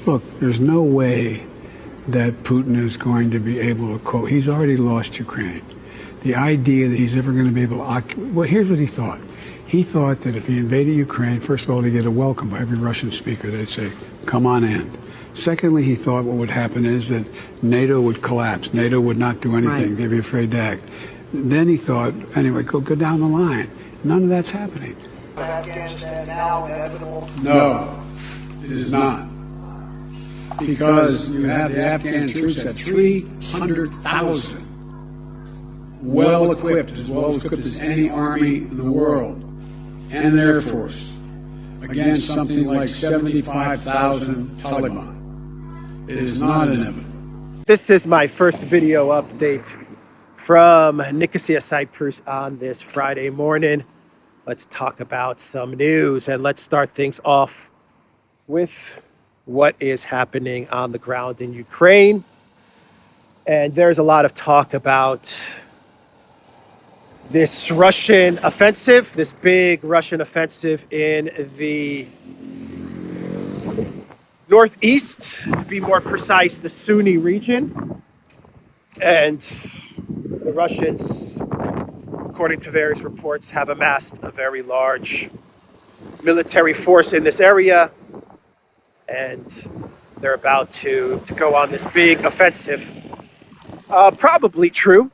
look, there's no way that Putin is going to be able to he's already lost Ukraine. The idea that he's ever going to be able to well, here's what he thought. He thought that if he invaded Ukraine, first of all, he'd get a welcome by every Russian speaker. They'd say, come on in. Secondly, he thought what would happen is that NATO would collapse. NATO would not do anything. Right. They'd be afraid to act. Then he thought, anyway, go down the line. None of that's happening. Afghanistan now inevitable? No, it is not. Because you have the Afghan troops at 300,000, well equipped, as well equipped as any army in the world, and an Air Force, against something like 75,000 Taliban. It is not inevitable. This is my first video update from Nicosia, Cyprus on this Friday morning. Let's talk about some news, and let's start things off with what is happening on the ground in Ukraine. And there's a lot of talk about this Russian offensive, this big Russian offensive in the northeast, to be more precise, the Sunni region. And the Russians, according to various reports, have amassed a very large military force in this area. And they're about to go on this big offensive. Probably true.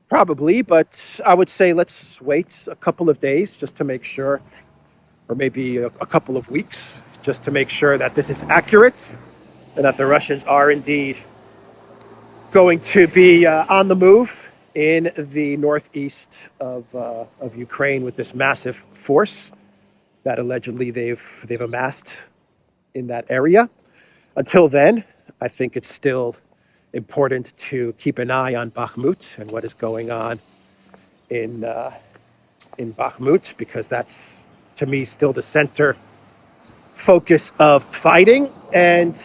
Probably, but I would say let's wait a couple of days just to make sure, or maybe a couple of weeks, just to make sure that this is accurate and that the Russians are indeed going to be on the move in the northeast of Ukraine with this massive force that allegedly they've amassed in that area. Until then, I think it's still important to keep an eye on Bakhmut and what is going on in Bakhmut, because that's, to me, still the center focus of fighting. And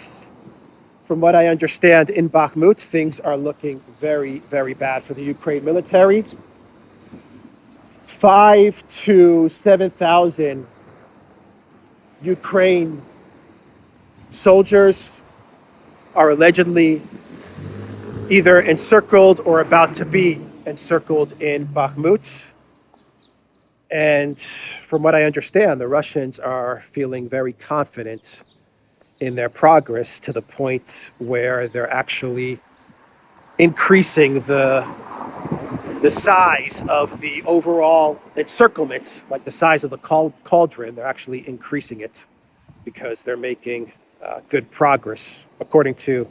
from what I understand, in Bakhmut, things are looking very, very bad for the Ukraine military. 5,000 to 7,000 Ukraine soldiers are allegedly either encircled or about to be encircled in Bakhmut. And from what I understand, the Russians are feeling very confident in their progress to the point where they're actually increasing the size of the overall encirclement, like the size of the cauldron. They're actually increasing it because they're making good progress, according to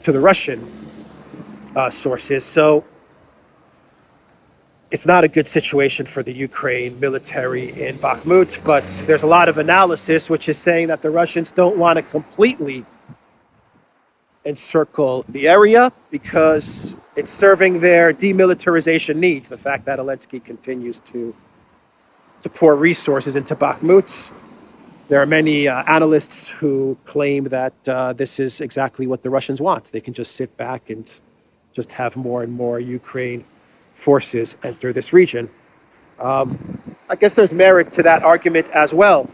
the Russian sources. So it's not a good situation for the Ukraine military in Bakhmut, but there's a lot of analysis which is saying that the Russians don't want to completely encircle the area because it's serving their demilitarization needs. The fact that Elensky continues to pour resources into Bakhmut. There are many analysts who claim that this is exactly what the Russians want. They can just sit back and just have more and more Ukraine forces enter this region. I guess there's merit to that argument as well.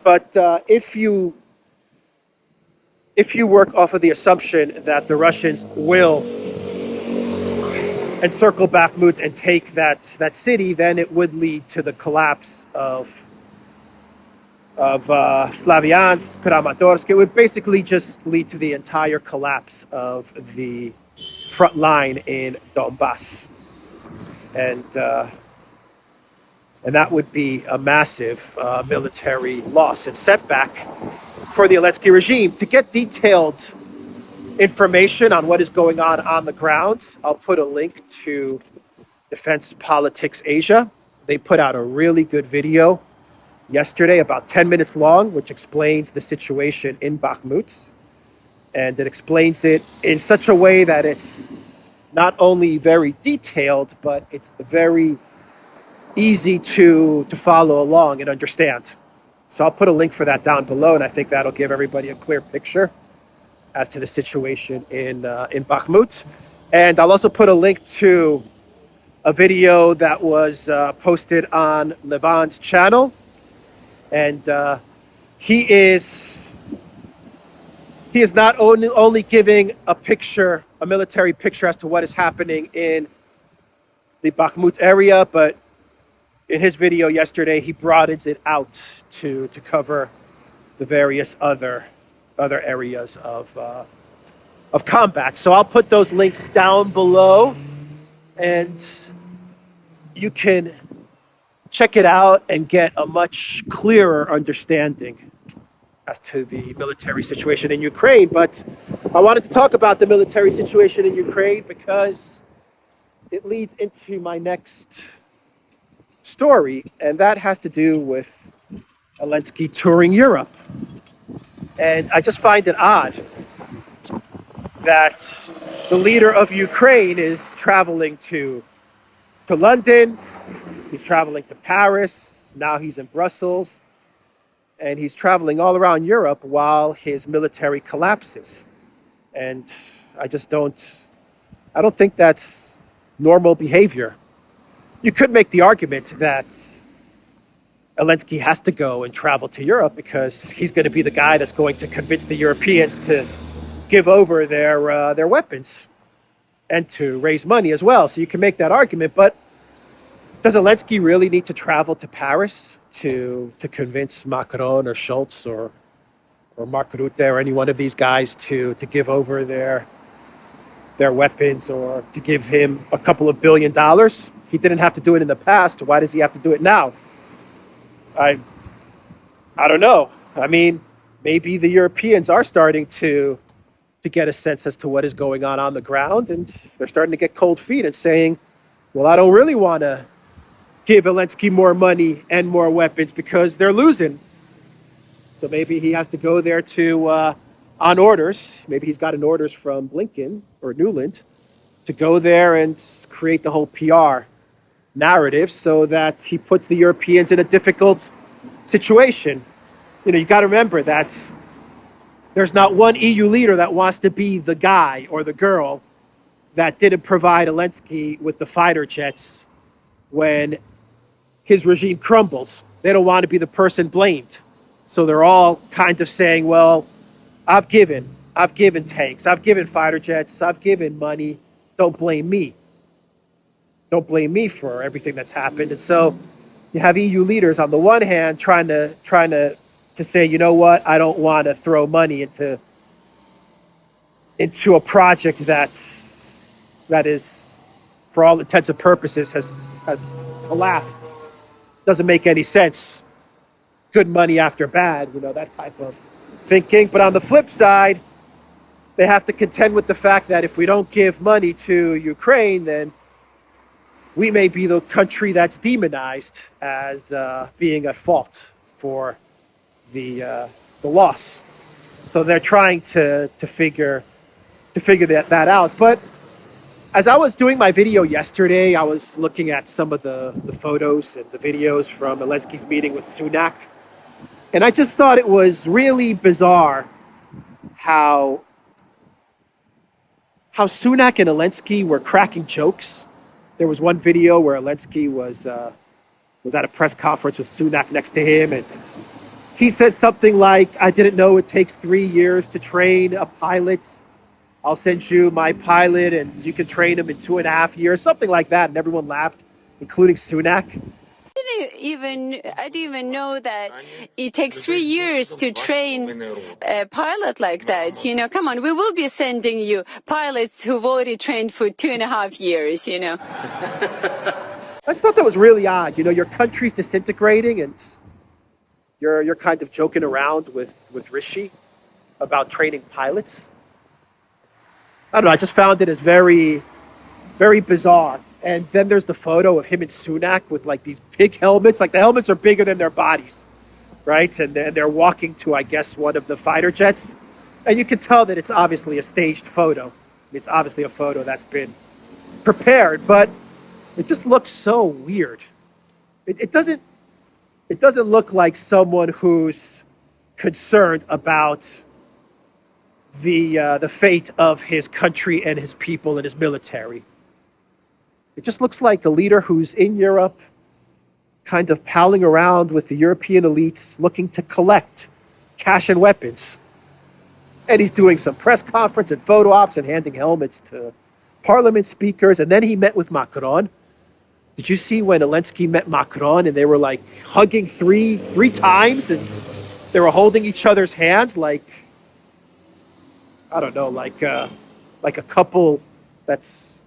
But if you work off of the assumption that the Russians will encircle Bakhmut and take that city, then it would lead to the collapse of Slaviansk, Kramatorsk. It would basically just lead to the entire collapse of the front line in Donbass. And that would be a massive military loss and setback for the Elensky regime. To get detailed information on what is going on the ground, I'll put a link to Defense Politics Asia. They put out a really good video yesterday, about 10 minutes long, which explains the situation in Bakhmut. And it explains it in such a way that it's not only very detailed, but it's very easy to follow along and understand. So I'll put a link for that down below, and I think that'll give everybody a clear picture as to the situation in Bakhmut. And I'll also put a link to a video that was posted on Levan's channel. And he is he is not only giving a picture, a military picture as to what is happening in the Bakhmut area, but in his video yesterday, he broadens it out to cover the various other areas of combat. So I'll put those links down below, and you can check it out and get a much clearer understanding as to the military situation in Ukraine. But I wanted to talk about the military situation in Ukraine because it leads into my next story, and that has to do with Elensky touring Europe. And I just find it odd that the leader of Ukraine is traveling to London, he's traveling to Paris, now he's in Brussels, and he's traveling all around Europe while his military collapses. And I don't think that's normal behavior. You could make the argument that Elensky has to go and travel to Europe because he's going to be the guy that's going to convince the Europeans to give over their weapons and to raise money as well. So you can make that argument. But does Elensky really need to travel to Paris to convince Macron or Schultz or Mark Rutte or any one of these guys to give over their weapons or to give him a couple of $1 billion? He didn't have to do it in the past. Why does he have to do it now? I don't know. I mean, maybe the Europeans are starting to get a sense as to what is going on the ground, and they're starting to get cold feet and saying, well, I don't really want to give Elensky more money and more weapons because they're losing. So maybe he has to go there on orders. Maybe he's gotten orders from Blinken or Newland to go there and create the whole PR narrative so that he puts the Europeans in a difficult situation. You know, you got to remember that there's not one EU leader that wants to be the guy or the girl that didn't provide Elensky with the fighter jets when his regime crumbles. They don't want to be the person blamed. So they're all kind of saying, well, I've given tanks, I've given fighter jets, I've given money. Don't blame me. Don't blame me for everything that's happened. And so you have EU leaders on the one hand trying to say, you know what, I don't want to throw money into a project that is, for all intents and purposes, has collapsed. Doesn't make any sense. Good money after bad, you know, that type of thinking. But on the flip side, they have to contend with the fact that if we don't give money to Ukraine, then we may be the country that's demonized as being at fault for the loss. So they're trying to figure that out. But as I was doing my video yesterday, I was looking at some of the photos and the videos from Elensky's meeting with Sunak. And I just thought it was really bizarre how Sunak and Elensky were cracking jokes. There was one video where Elensky was at a press conference with Sunak next to him, and he says something like, I didn't know it takes 3 years to train a pilot. I'll send you my pilot and you can train him in 2.5 years, something like that. And everyone laughed, including Sunak. I didn't even know that it takes 3 years to train a pilot like that. You know, come on, we will be sending you pilots who've already trained for 2.5 years, you know. I just thought that was really odd. You know, your country's disintegrating and you're kind of joking around with Rishi about training pilots. I don't know, I just found it as very, very bizarre. And then there's the photo of him and Sunak with like these big helmets. Like the helmets are bigger than their bodies, right? And they're walking to, I guess, one of the fighter jets. And you can tell that it's obviously a staged photo. It's obviously a photo that's been prepared, but it just looks so weird. It doesn't look like someone who's concerned about the fate of his country and his people and his military. It just looks like a leader who's in Europe, kind of palling around with the European elites, looking to collect cash and weapons. And he's doing some press conference and photo ops and handing helmets to parliament speakers. And then he met with Macron. Did you see when Elensky met Macron and they were like hugging three times and they were holding each other's hands like, I don't know, like a couple that's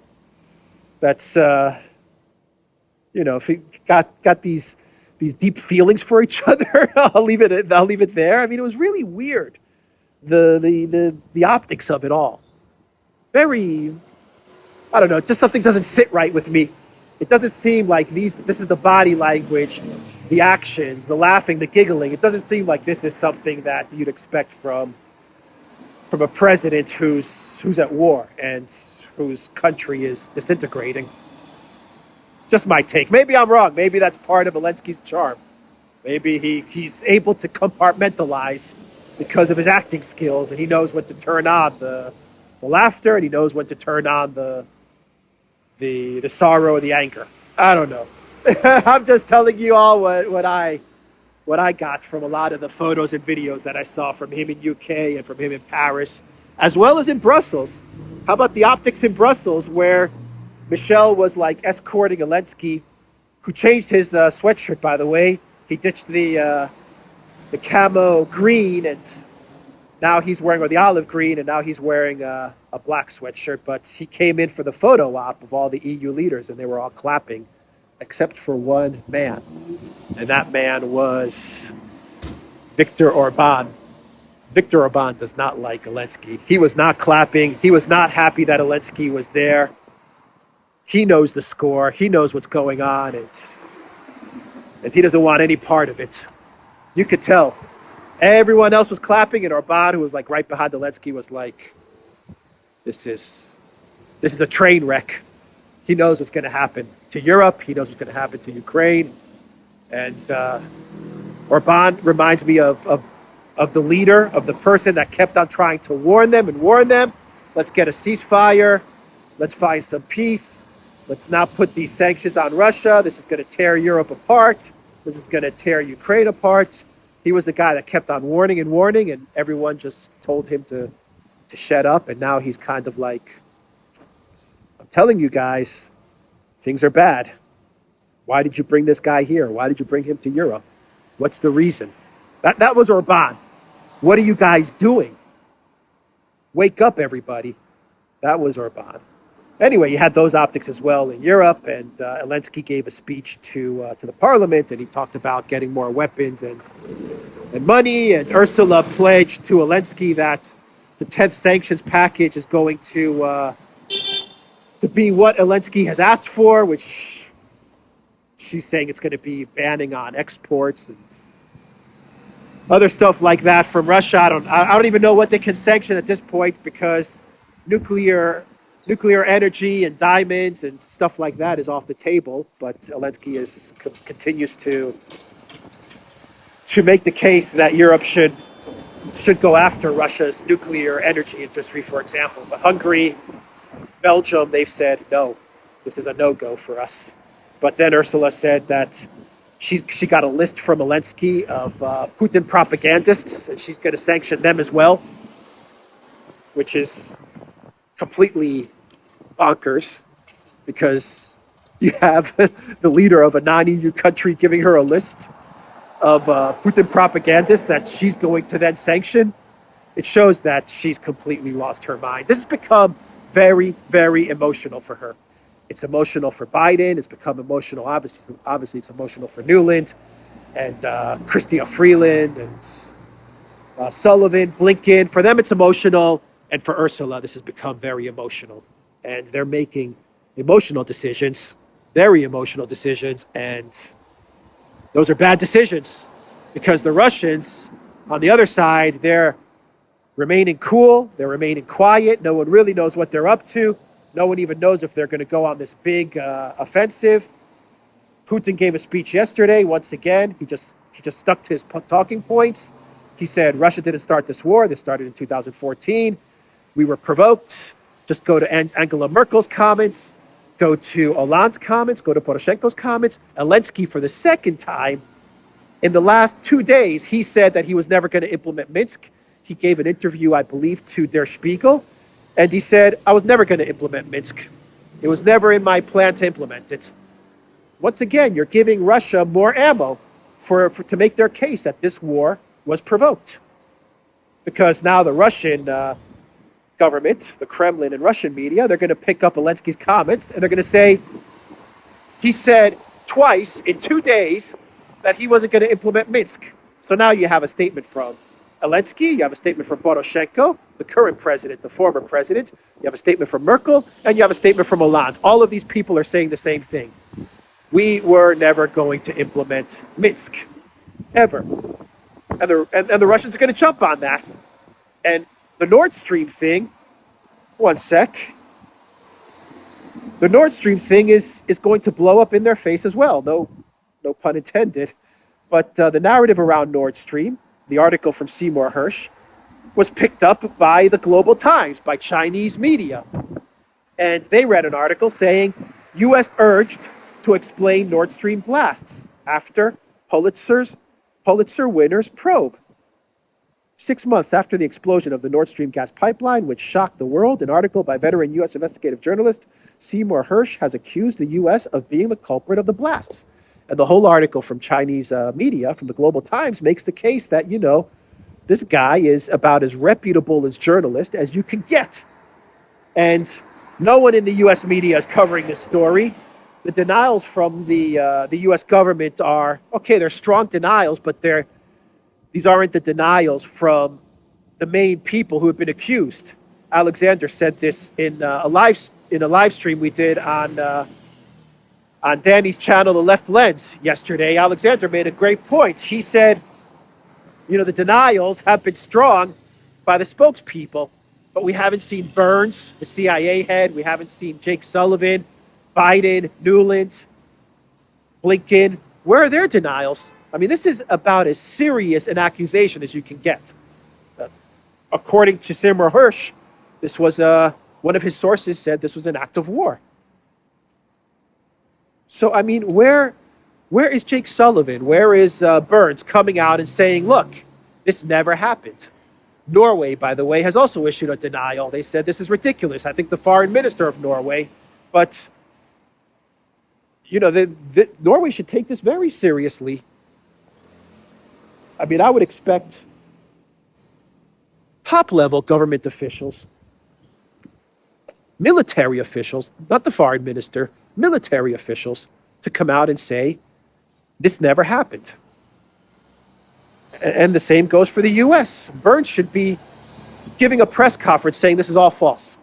you know, if he got these deep feelings for each other. I'll leave it there. I mean, it was really weird. The optics of it all. Very, I don't know, just something doesn't sit right with me. It doesn't seem like this is the body language, the actions, the laughing, the giggling. It doesn't seem like this is something that you'd expect from a president who's at war and whose country is disintegrating. Just my take. Maybe I'm wrong. Maybe that's part of Elensky's charm. Maybe he's able to compartmentalize because of his acting skills, and he knows when to turn on the laughter, and he knows when to turn on the sorrow or the anger. I don't know. I'm just telling you all what I got from a lot of the photos and videos that I saw from him in UK and from him in Paris, as well as in Brussels. How about the optics in Brussels, where Michel was like escorting Elensky, who changed his sweatshirt, by the way. He ditched the camo green, and now he's wearing, or the olive green, and now he's wearing a black sweatshirt. But he came in for the photo op of all the EU leaders, and they were all clapping, except for one man. And that man was Viktor Orban. Viktor Orban does not like Elensky. He was not clapping. He was not happy that Elensky was there. He knows the score. He knows what's going on, and he doesn't want any part of it. You could tell. Everyone else was clapping, and Orban, who was like right behind Elensky, was like, "This is a train wreck." He knows what's going to happen to Europe. He knows what's going to happen to Ukraine, and Orban reminds me of the leader, of the person that kept on trying to warn them. Let's get a ceasefire. Let's find some peace. Let's not put these sanctions on Russia. This is going to tear Europe apart. This is going to tear Ukraine apart. He was the guy that kept on warning, and everyone just told him to shut up. And now he's kind of like, I'm telling you guys, things are bad. Why did you bring this guy here? Why did you bring him to Europe? What's the reason? That was Orban. What are you guys doing? Wake up, everybody. That was Orban. Anyway, you had those optics as well in Europe, and Elensky gave a speech to the parliament, and he talked about getting more weapons and money, and Ursula pledged to Elensky that the 10th sanctions package is going to be what Elensky has asked for, which she's saying it's going to be banning on exports and other stuff like that from Russia. I don't even know what they can sanction at this point, because nuclear energy and diamonds and stuff like that is off the table. But Elensky continues to make the case that Europe should go after Russia's nuclear energy industry, for example. But Hungary, Belgium, they've said, no, this is a no-go for us. But then Ursula said that she got a list from Elensky of Putin propagandists, and she's going to sanction them as well, which is completely bonkers, because you have the leader of a non-EU country giving her a list of Putin propagandists that she's going to then sanction. It shows that she's completely lost her mind. This has become very, very emotional for her. It's emotional for Biden. It's become emotional. Obviously, it's emotional for Newland and Chrystia Freeland and Sullivan, Blinken. For them, it's emotional. And for Ursula, this has become very emotional. And they're making emotional decisions, very emotional decisions. And those are bad decisions, because the Russians, on the other side, they're remaining cool. They're remaining quiet. No one really knows what they're up to. No one even knows if they're going to go on this big offensive. Putin gave a speech yesterday. Once again, he just stuck to his talking points. He said Russia didn't start this war. This started in 2014. We were provoked. Just go to Angela Merkel's comments, go to Hollande's comments, go to Poroshenko's comments. Elensky, for the second time in the last 2 days, he said that he was never going to implement Minsk. he gave an interview, I believe, to Der Spiegel, and he said, I was never going to implement Minsk. It was never in my plan to implement it. Once again, you're giving Russia more ammo to make their case that this war was provoked. Because now the Russian government, the Kremlin and Russian media, they're going to pick up Elensky's comments and they're going to say, he said twice in 2 days that he wasn't going to implement Minsk. So now you have a statement from Elensky, you have a statement from Poroshenko, the current president, the former president, you have a statement from Merkel, and you have a statement from Hollande. All of these people are saying the same thing. We were never going to implement Minsk, ever. And the Russians are going to jump on that. And the Nord Stream thing, one sec. The Nord Stream thing is going to blow up in their face as well. No pun intended. But the narrative around Nord Stream, the article from Seymour Hersh, was picked up by the Global Times, by Chinese media. And they read an article saying, U.S. urged to explain Nord Stream blasts after Pulitzer winner's probe. 6 months after the explosion of the Nord Stream gas pipeline, which shocked the world, an article by veteran U.S. investigative journalist Seymour Hersh has accused the U.S. of being the culprit of the blasts. And the whole article from Chinese media, from the Global Times, makes the case that, this guy is about as reputable as journalist as you can get. And no one in the U.S. media is covering this story. The denials from the U.S. government are, okay, they're strong denials, but these aren't the denials from the main people who have been accused. Alexander said this in a live stream we did on Danny's channel, The Left Lens, yesterday. Alexander made a great point. He said, the denials have been strong by the spokespeople, but we haven't seen Burns, the CIA head. We haven't seen Jake Sullivan, Biden, Nuland, Blinken. Where are their denials? I mean, this is about as serious an accusation as you can get. According to Seymour Hersh, this was one of his sources said this was an act of war. So, I mean, where is Jake Sullivan? Where is Burns coming out and saying, look, this never happened? Norway, by the way, has also issued a denial. They said this is ridiculous. I think the foreign minister of Norway. But, Norway should take this very seriously. I mean, I would expect top-level government officials, military officials, not the foreign minister, military officials, to come out and say, this never happened. And the same goes for the U.S. Burns should be giving a press conference saying this is all false.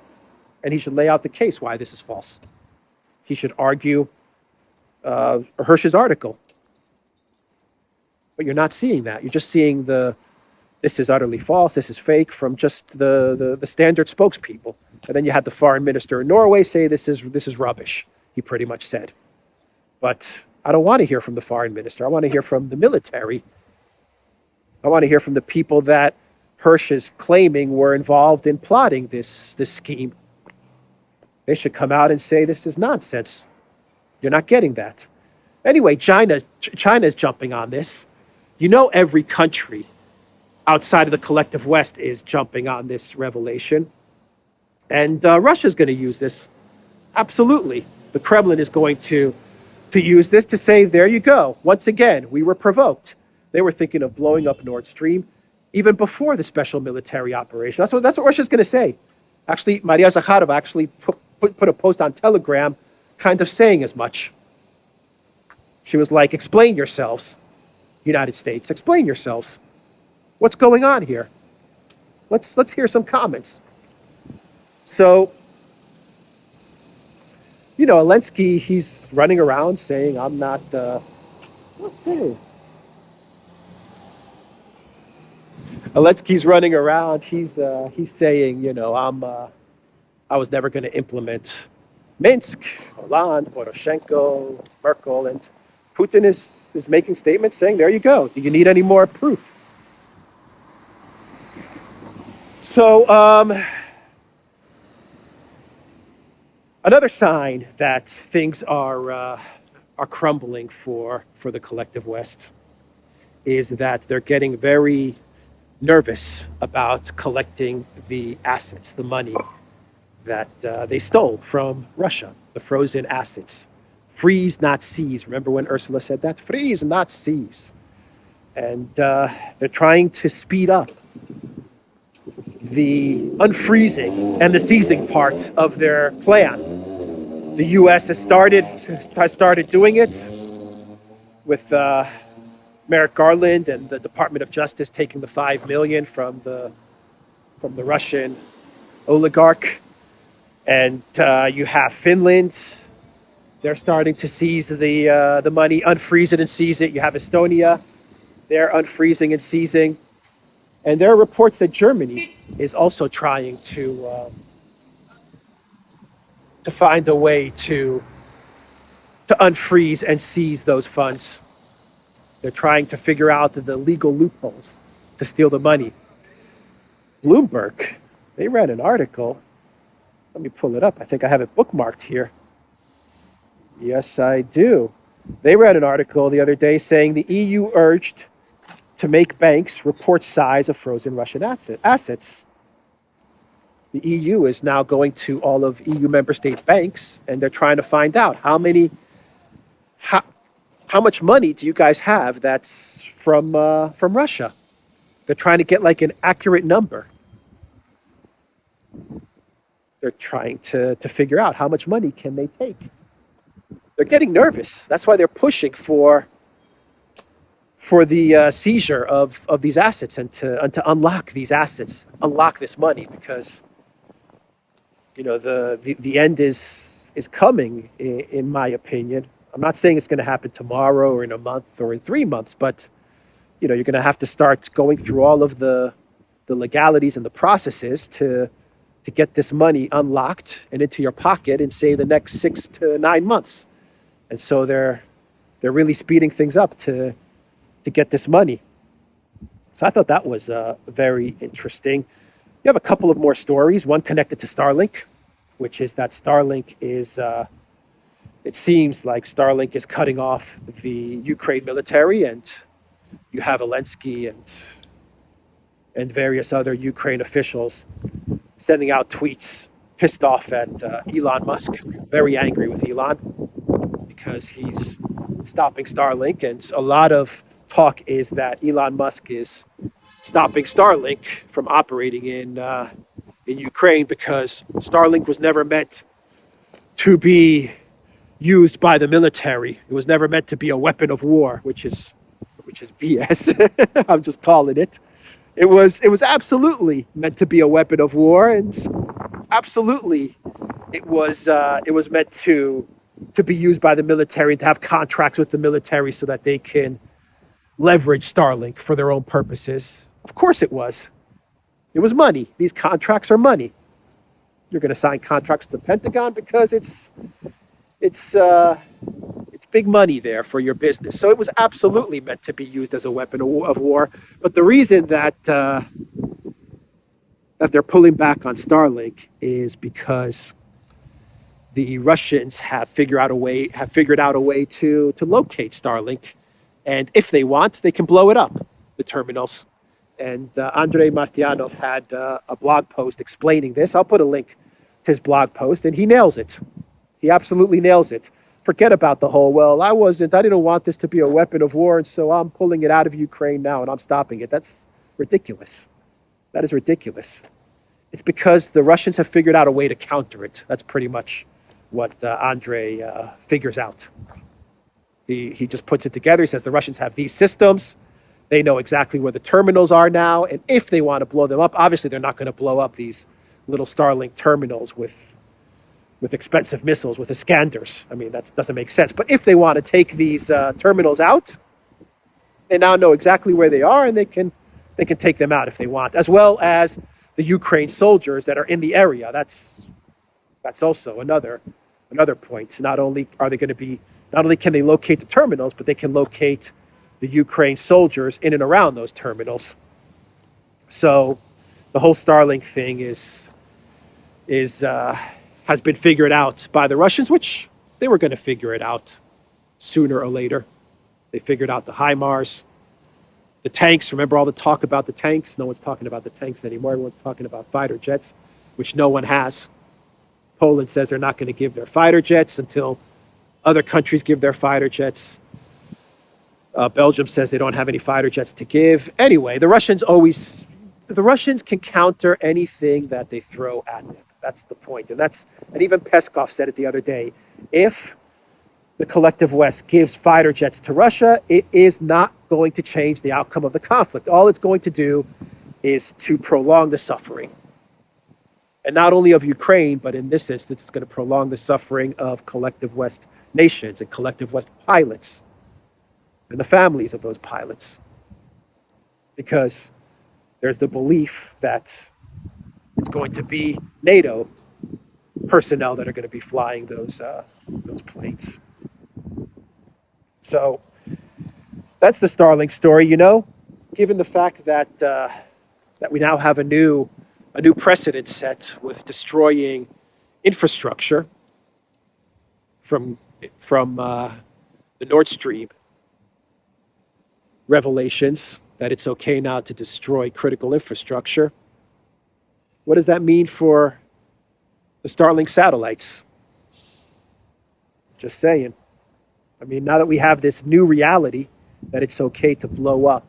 And he should lay out the case why this is false. He should argue Hersh's article. But you're not seeing that. You're just seeing this is utterly false, this is fake from just the standard spokespeople. And then you had the foreign minister in Norway say this is rubbish, he pretty much said. But I don't want to hear from the foreign minister. I want to hear from the military. I want to hear from the people that Hersh is claiming were involved in plotting this scheme. They should come out and say this is nonsense. You're not getting that. Anyway, China's jumping on this. Every country outside of the collective West is jumping on this revelation. And Russia's going to use this. Absolutely. The Kremlin is going to use this to say, there you go. Once again, we were provoked. They were thinking of blowing up Nord Stream even before the special military operation. That's what Russia's going to say. Actually, Maria Zakharova actually put a post on Telegram kind of saying as much. She was like, explain yourselves, United States. Explain yourselves. What's going on here? Let's hear some comments. So, Elensky, he's running around saying, I'm not... okay. Elensky's running around. He's saying, I was never going to implement Minsk, Hollande, Poroshenko, Merkel, and Putin is making statements saying, there you go. Do you need any more proof? So, another sign that things are crumbling for the collective West is that they're getting very nervous about collecting the assets, the money that they stole from Russia, the frozen assets. Freeze, not seize. Remember when Ursula said that? Freeze, not seize. And they're trying to speed up the unfreezing and the seizing part of their plan. The U.S. has started doing it with Merrick Garland and the Department of Justice taking the $5 million from the Russian oligarch, and you have Finland. They're starting to seize the money, unfreeze it and seize it. You have Estonia. They're unfreezing and seizing. And there are reports that Germany is also trying to find a way to unfreeze and seize those funds. They're trying to figure out the legal loopholes to steal the money. Bloomberg, they ran an article. Let me pull it up. I think I have it bookmarked here. Yes, I do. They ran an article the other day saying the EU urged to make banks report size of frozen Russian assets. The EU is now going to all of EU member state banks, and they're trying to find out how much money do you guys have that's from Russia? They're trying to get like an accurate number. They're trying to figure out how much money can they take. They're getting nervous. That's why they're pushing for the seizure of these assets and to unlock these assets, unlock this money, because the end is coming, in my opinion. I'm not saying it's going to happen tomorrow or in a month or in 3 months, but you're going to have to start going through all of the legalities and the processes to get this money unlocked and into your pocket in, say, the next 6 to 9 months. And so they're really speeding things up to get this money. So I thought that was very interesting. You have a couple of more stories, one connected to Starlink, which is that Starlink is, it seems like Starlink is cutting off the Ukraine military, and you have Elensky and various other Ukraine officials sending out tweets pissed off at Elon Musk, very angry with Elon because he's stopping Starlink. And a lot of talk is that Elon Musk is stopping Starlink from operating in Ukraine because Starlink was never meant to be used by the military. It was never meant to be a weapon of war, which is BS. I'm just calling it. It was absolutely meant to be a weapon of war, and absolutely it was meant to be used by the military and to have contracts with the military so that they can leverage Starlink for their own purposes. Of course it was. It was money. These contracts are money. You're going to sign contracts with the Pentagon because it's big money there for your business. So it was absolutely meant to be used as a weapon of war. But the reason that they're pulling back on Starlink is because the Russians have figured out a way to locate Starlink, and if they want, they can blow it up, the terminals. And Andrei Martyanov had a blog post explaining this. I'll put a link to his blog post, and he nails it. He absolutely nails it. Forget about the whole, I didn't want this to be a weapon of war, and so I'm pulling it out of Ukraine now and I'm stopping it. That's ridiculous. That is ridiculous. It's because the Russians have figured out a way to counter it. That's pretty much what Andrei figures out. He just puts it together. He says the Russians have these systems. They know exactly where the terminals are now, and if they want to blow them up, obviously they're not going to blow up these little Starlink terminals with expensive missiles, with Iskanders. I mean, that doesn't make sense. But if they want to take these terminals out, they now know exactly where they are, and they can take them out if they want, as well as the Ukraine soldiers that are in the area. That's also another point. Not only can they locate the terminals, but they can locate the Ukraine soldiers in and around those terminals. So the whole Starlink thing has been figured out by the Russians, which they were going to figure it out sooner or later. They figured out the HIMARS. The tanks, remember all the talk about the tanks? No one's talking about the tanks anymore. Everyone's talking about fighter jets, which no one has. Poland says they're not going to give their fighter jets until other countries give their fighter jets. Belgium says they don't have any fighter jets to give. Anyway, the Russians can counter anything that they throw at them. That's the point. And even Peskov said it the other day. If the collective West gives fighter jets to Russia, it is not going to change the outcome of the conflict. All it's going to do is to prolong the suffering. And not only of Ukraine, but in this instance, it's going to prolong the suffering of collective West nations and collective West pilots and the families of those pilots. Because there's the belief that it's going to be NATO personnel that are going to be flying those planes. So that's the Starlink story. Given the fact that that we now have a new precedent set with destroying infrastructure from the Nord Stream revelations, that it's okay now to destroy critical infrastructure. What does that mean for the Starlink satellites? Just saying. I mean, now that we have this new reality that it's okay to blow up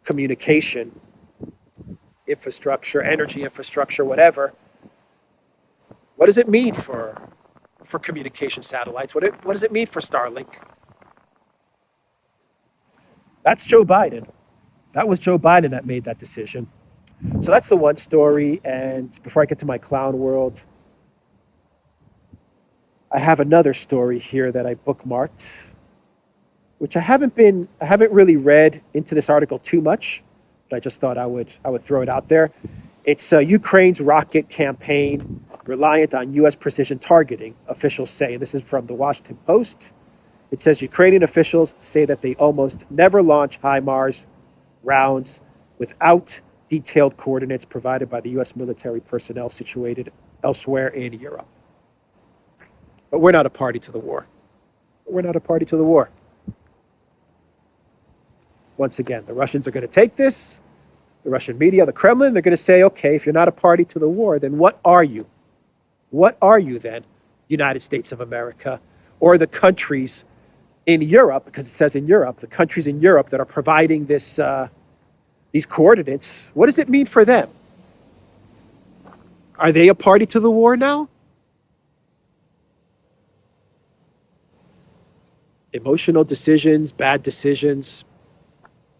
communication infrastructure, energy infrastructure, whatever, what does it mean for communication satellites? What does it mean for Starlink? That's Joe Biden. That was Joe Biden that made that decision. So that's the one story. And before I get to my clown world, I have another story here that I bookmarked, which I haven't really read into this article too much, but I just thought I would throw it out there. It's Ukraine's rocket campaign reliant on U.S. precision targeting, officials say. And this is from the Washington Post. It says Ukrainian officials say that they almost never launch HIMARS rounds without detailed coordinates provided by the U.S. military personnel situated elsewhere in Europe. But we're not a party to the war. We're not a party to the war. Once again, the Russians are going to take this, the Russian media, the Kremlin, they're going to say, okay, if you're not a party to the war, then what are you? What are you then, United States of America, or the countries in Europe, because it says in Europe, the countries in Europe that are providing this, these coordinates, what does it mean for them? Are they a party to the war now? Emotional decisions, bad decisions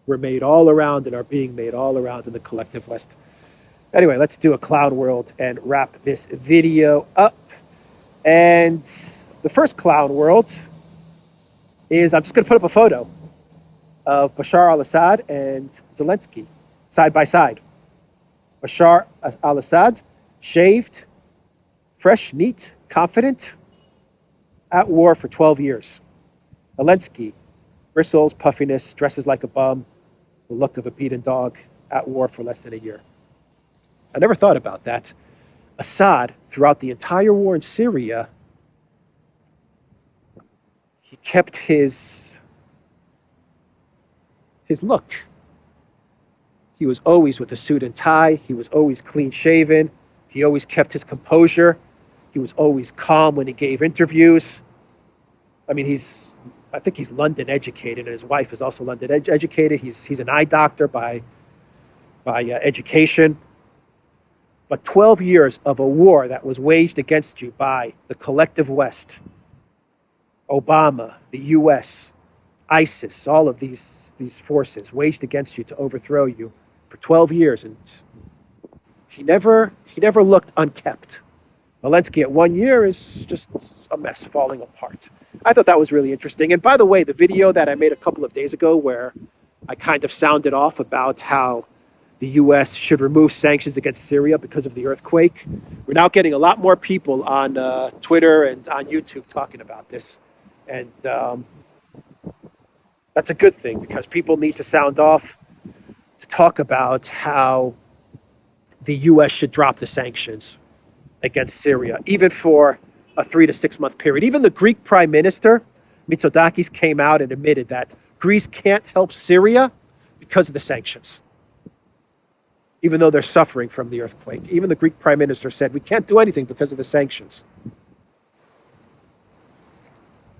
were made all around and are being made all around in the collective West. Anyway, let's do a clown world and wrap this video up. And the first clown world is, I'm just going to put up a photo of Bashar al-Assad and Zelensky side by side. Bashar al-Assad, shaved, fresh, neat, confident, at war for 12 years. Elensky, bristles, puffiness, dresses like a bum, the look of a beaten dog, at war for less than a year. I never thought about that. Assad, throughout the entire war in Syria, he kept his look. He was always with a suit and tie. He was always clean shaven. He always kept his composure. He was always calm when he gave interviews. I mean, I think he's London educated, and his wife is also London educated. He's an eye doctor by education. But 12 years of a war that was waged against you by the collective West, Obama, the U.S., ISIS, all of these forces waged against you to overthrow you for 12 years, and he never looked unkept. Elensky at 1 year is just a mess, falling apart. I thought that was really interesting. And by the way, the video that I made a couple of days ago where I kind of sounded off about how the U.S. should remove sanctions against Syria because of the earthquake, we're now getting a lot more people on Twitter and on YouTube talking about this. And that's a good thing, because people need to sound off to talk about how the U.S. should drop the sanctions against Syria, even for a 3 to 6 month period. Even the Greek Prime Minister, Mitsotakis, came out and admitted that Greece can't help Syria because of the sanctions. Even though they're suffering from the earthquake. Even the Greek prime minister said, we can't do anything because of the sanctions.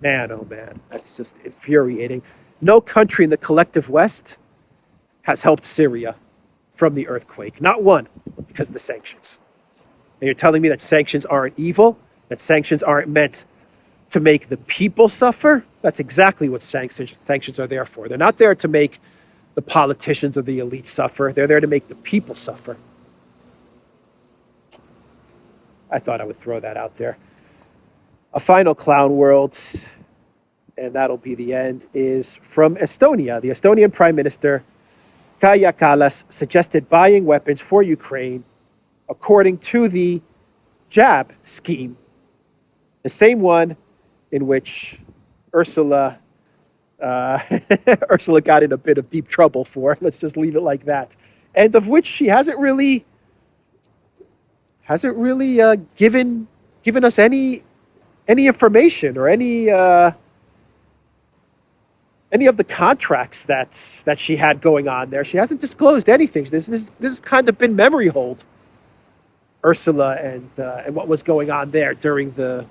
Man, oh man, that's just infuriating. No country in the collective West has helped Syria from the earthquake. Not one, because of the sanctions. And you're telling me that sanctions aren't evil? That sanctions aren't meant to make the people suffer? That's exactly what sanctions are there for. They're not there to make the politicians or the elite suffer. They're there to make the people suffer. I thought I would throw that out there. A final clown world, and that'll be the end, is from Estonia. The Estonian Prime Minister, Kaja Kallas, suggested buying weapons for Ukraine according to the jab scheme, the same one in which Ursula got in a bit of deep trouble for. Let's just leave it like that. And of which she hasn't really given us any information or any of the contracts that she had going on there. She hasn't disclosed anything. This has kind of been memory hold, Ursula, and what was going on there during the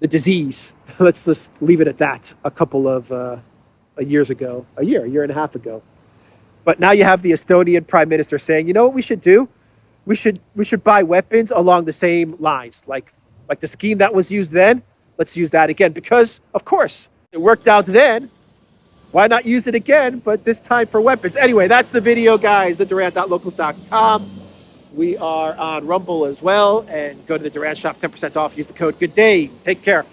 disease. Let's just leave it at that. A couple of a year and a half ago. But now you have the Estonian Prime Minister saying, you know what we should do? We should buy weapons along the same lines, like the scheme that was used then. Let's use that again, because of course it worked out then. Why not use it again, but this time for weapons? Anyway, that's the video, guys. TheDuran.locals.com. We are on Rumble as well, and go to the Duran shop, 10% off. Use the code GOODDAY. Take care.